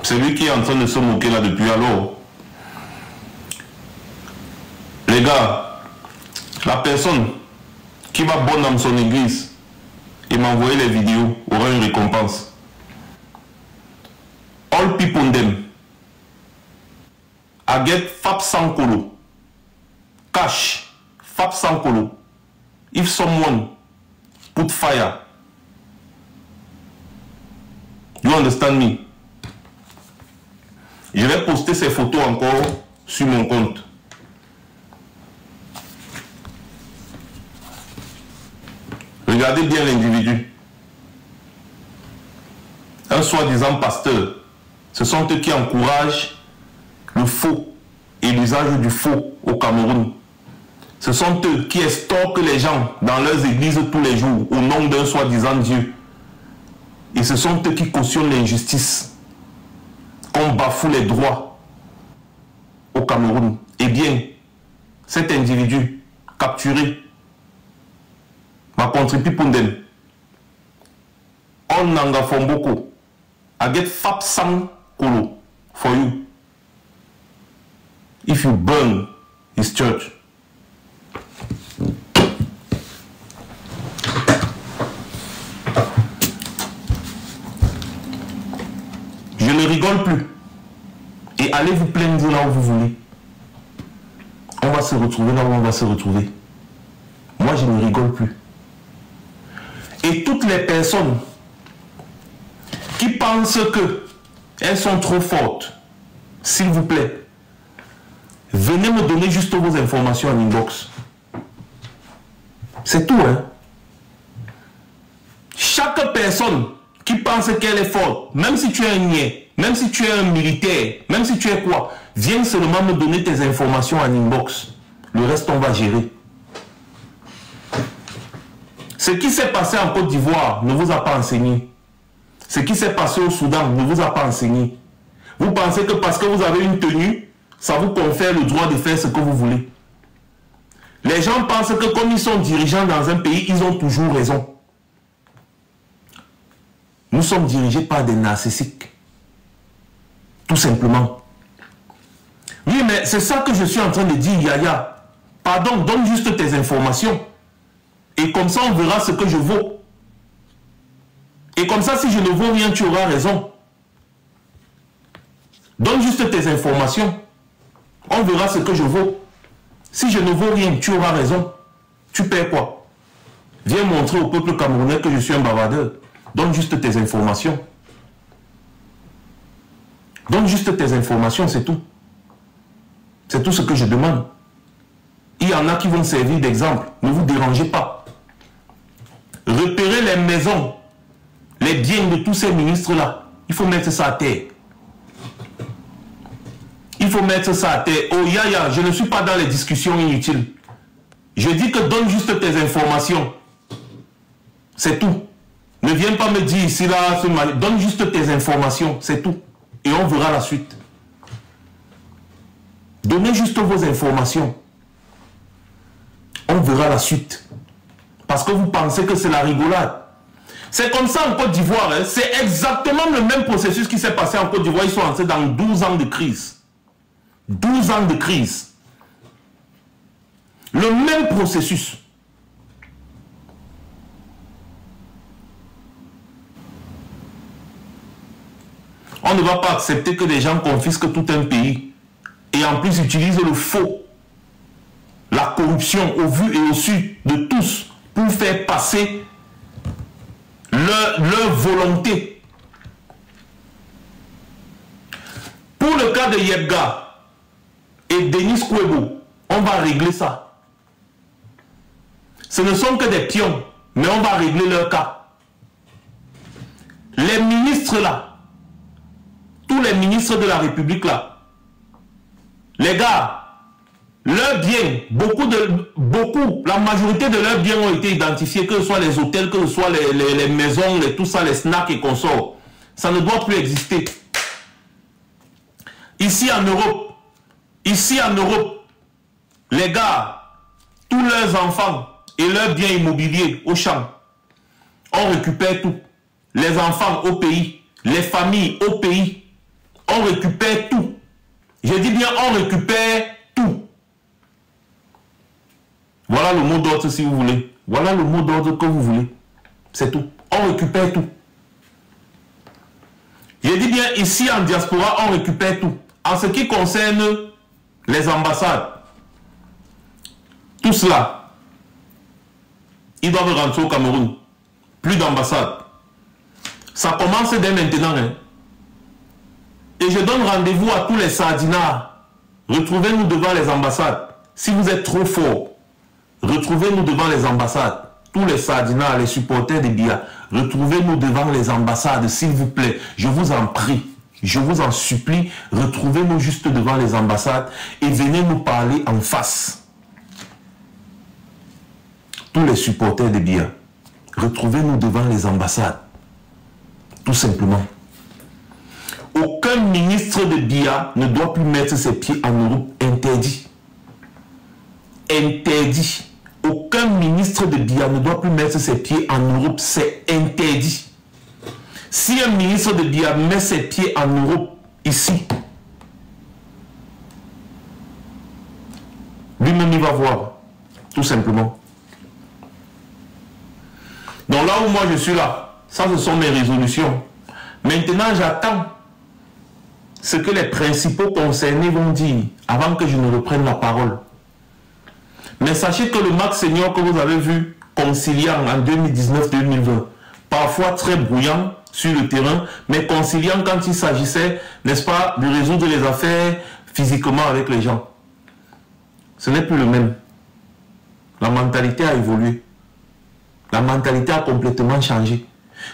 C'est lui qui est en train de se moquer là depuis alors. Les gars, la personne qui va bon dans son église et m'envoyer les vidéos aura une récompense. All people them. I get FAP Sankolo. Cash. FAP Sankolo. If someone put fire. You understand me? Je vais poster ces photos encore sur mon compte. Regardez bien l'individu. Un soi-disant pasteur. Ce sont eux qui encouragent le faux et l'usage du faux au Cameroun. Ce sont eux qui estorquent les gens dans leurs églises tous les jours au nom d'un soi-disant Dieu. Et ce sont eux qui cautionnent l'injustice, qu'on bafoue les droits au Cameroun. Eh bien, cet individu capturé m'a contribué pour nous. On n'anga fomboko. I get FAP Sankolo for you. If you burn his church. Je ne rigole plus. Et allez vous plaindre là où vous voulez. On va se retrouver là où on va se retrouver. Moi, je ne rigole plus. Et toutes les personnes qui pensent qu'elles sont trop fortes, s'il vous plaît, venez me donner juste vos informations en inbox. C'est tout, hein. Chaque personne qui pense qu'elle est forte, même si tu es un niais, même si tu es un militaire, même si tu es quoi, viens seulement me donner tes informations en inbox. Le reste, on va gérer. Ce qui s'est passé en Côte d'Ivoire ne vous a pas enseigné. Ce qui s'est passé au Soudan ne vous a pas enseigné. Vous pensez que parce que vous avez une tenue, ça vous confère le droit de faire ce que vous voulez. Les gens pensent que comme ils sont dirigeants dans un pays, ils ont toujours raison. Nous sommes dirigés par des narcissiques. Tout simplement. Oui, mais c'est ça que je suis en train de dire, Yaya. Pardon, donne juste tes informations. Et comme ça, on verra ce que je vaux. Et comme ça, si je ne vaux rien, tu auras raison. Donne juste tes informations. On verra ce que je vaux. Si je ne vaux rien, tu auras raison. Tu perds quoi? Viens montrer au peuple camerounais que je suis un bavardeur. Donne juste tes informations. Donne juste tes informations, c'est tout. C'est tout ce que je demande. Il y en a qui vont servir d'exemple. Ne vous dérangez pas. Repérez les maisons, les biens de tous ces ministres-là. Il faut mettre ça à terre. Il faut mettre ça à terre. Oh Yaya, je ne suis pas dans les discussions inutiles. Je dis que donne juste tes informations. C'est tout. Ne viens pas me dire ici, là, donne juste tes informations. C'est tout. Et on verra la suite. Donnez juste vos informations. On verra la suite. Parce que vous pensez que c'est la rigolade. C'est comme ça en Côte d'Ivoire. Hein. C'est exactement le même processus qui s'est passé en Côte d'Ivoire. Ils sont entrés dans 12 ans de crise. 12 ans de crise. Le même processus. On ne va pas accepter que les gens confisquent tout un pays et en plus utilisent le faux, la corruption au vu et au su de tous pour faire passer leur volonté. Pour le cas de Yebga et Denis Kouebo, on va régler ça. Ce ne sont que des pions, mais on va régler leur cas. Les ministres là, tous les ministres de la République là, les gars, leurs biens, la majorité de leurs biens ont été identifiés, que ce soit les hôtels, que ce soit les maisons, tout ça, les snacks et consorts. Ça ne doit plus exister. Ici en Europe, les gars, tous leurs enfants et leurs biens immobiliers au champ, on récupère tout. Les enfants au pays, les familles au pays, on récupère tout. Je dis bien, on récupère tout. Voilà le mot d'ordre si vous voulez. Voilà le mot d'ordre que vous voulez. C'est tout. On récupère tout. J'ai dit bien, ici en diaspora, on récupère tout. En ce qui concerne les ambassades, tout cela, ils doivent rentrer au Cameroun. Plus d'ambassades. Ça commence dès maintenant. Hein. Et je donne rendez-vous à tous les sardinards. Retrouvez-nous devant les ambassades. Si vous êtes trop fort, retrouvez-nous devant les ambassades. Tous les sardinards, les supporters des BIA, retrouvez-nous devant les ambassades, s'il vous plaît. Je vous en prie, je vous en supplie, retrouvez-nous juste devant les ambassades et venez nous parler en face. Tous les supporters des BIA, retrouvez-nous devant les ambassades. Tout simplement. Aucun ministre de BIA ne doit plus mettre ses pieds en Europe. Interdit. Interdit. Aucun ministre de BIA ne doit plus mettre ses pieds en Europe. C'est interdit. Si un ministre de BIA met ses pieds en Europe, ici, lui-même il va voir. Tout simplement. Donc là où moi je suis là, ça ce sont mes résolutions. Maintenant j'attends ce que les principaux concernés vont dire avant que je ne reprenne la parole. Mais sachez que le Max Senior que vous avez vu conciliant en 2019-2020, parfois très brouillant sur le terrain, mais conciliant quand il s'agissait, n'est-ce pas, de résoudre les affaires physiquement avec les gens. Ce n'est plus le même. La mentalité a évolué. La mentalité a complètement changé.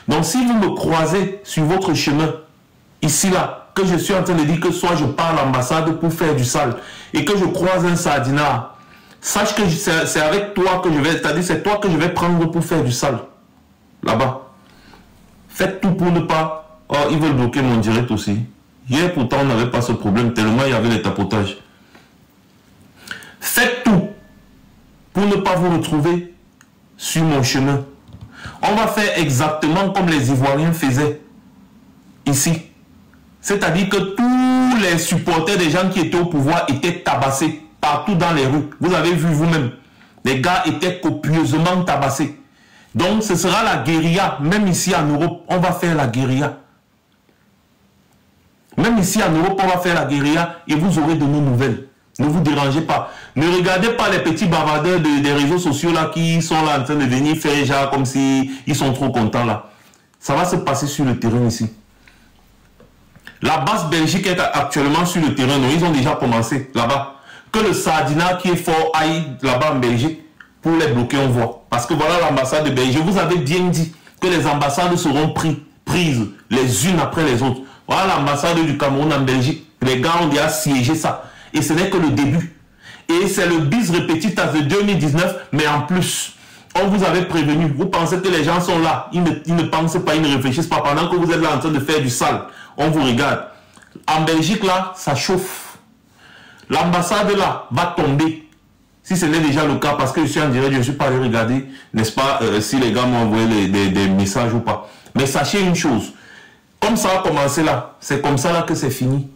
Donc si vous me croisez sur votre chemin, ici là, que je suis en train de dire que soit je pars à l'ambassade pour faire du sale, et que je croise un sardinard, sache que c'est avec toi que je vais, c'est-à-dire c'est toi que je vais prendre pour faire du sale. Là-bas. Faites tout pour ne pas... Oh, ils veulent bloquer mon direct aussi. Hier, pourtant, on n'avait pas ce problème, tellement il y avait les tapotages. Faites tout pour ne pas vous retrouver sur mon chemin. On va faire exactement comme les Ivoiriens faisaient ici. C'est-à-dire que tous les supporters des gens qui étaient au pouvoir étaient tabassés partout dans les rues. Vous avez vu vous-même. Les gars étaient copieusement tabassés. Donc ce sera la guérilla. Même ici en Europe, on va faire la guérilla. Même ici en Europe, on va faire la guérilla et vous aurez de nos nouvelles. Ne vous dérangez pas. Ne regardez pas les petits bavardeurs des réseaux sociaux là qui sont là en train de venir faire genre comme si ils sont trop contents là. Ça va se passer sur le terrain ici. La base Belgique est actuellement sur le terrain. Non, ils ont déjà commencé là-bas. Que le sardinat qui est fort aille là-bas en Belgique pour les bloquer, on voit. Parce que voilà l'ambassade de Belgique. Je vous avais bien dit que les ambassades seront prises les unes après les autres. Voilà l'ambassade du Cameroun en Belgique. Les gars ont déjà siégé ça. Et ce n'est que le début. Et c'est le bis repetitas de 2019, mais en plus, on vous avait prévenu. Vous pensez que les gens sont là. Ils ne pensent pas, ils ne réfléchissent pas. Pendant que vous êtes là en train de faire du sale, on vous regarde. En Belgique, là, ça chauffe. L'ambassade, là, va tomber. Si ce n'est déjà le cas, parce que je suis en direct, je ne suis pas allé regarder, n'est-ce pas, si les gars m'ont envoyé des messages ou pas. Mais sachez une chose. Comme ça a commencé là, c'est comme ça là que c'est fini.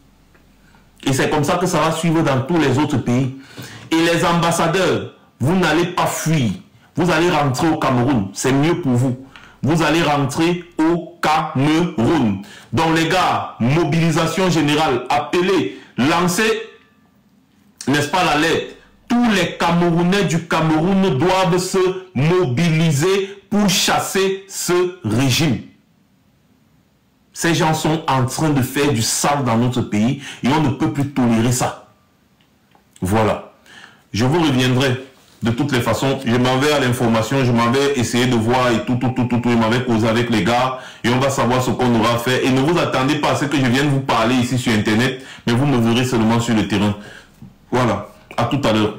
Et c'est comme ça que ça va suivre dans tous les autres pays. Et les ambassadeurs, vous n'allez pas fuir. Vous allez rentrer au Cameroun. C'est mieux pour vous. Vous allez rentrer au Cameroun. Donc les gars, mobilisation générale, appelez, lancez, n'est-ce pas, la lettre. Tous les Camerounais du Cameroun doivent se mobiliser pour chasser ce régime. Ces gens sont en train de faire du sale dans notre pays et on ne peut plus tolérer ça. Voilà. Je vous reviendrai de toutes les façons. Je m'en vais à l'information, je m'en vais essayer de voir et tout. Je m'en vais causer avec les gars et on va savoir ce qu'on aura fait. Et ne vous attendez pas à ce que je vienne vous parler ici sur Internet, mais vous me verrez seulement sur le terrain. Voilà. À tout à l'heure.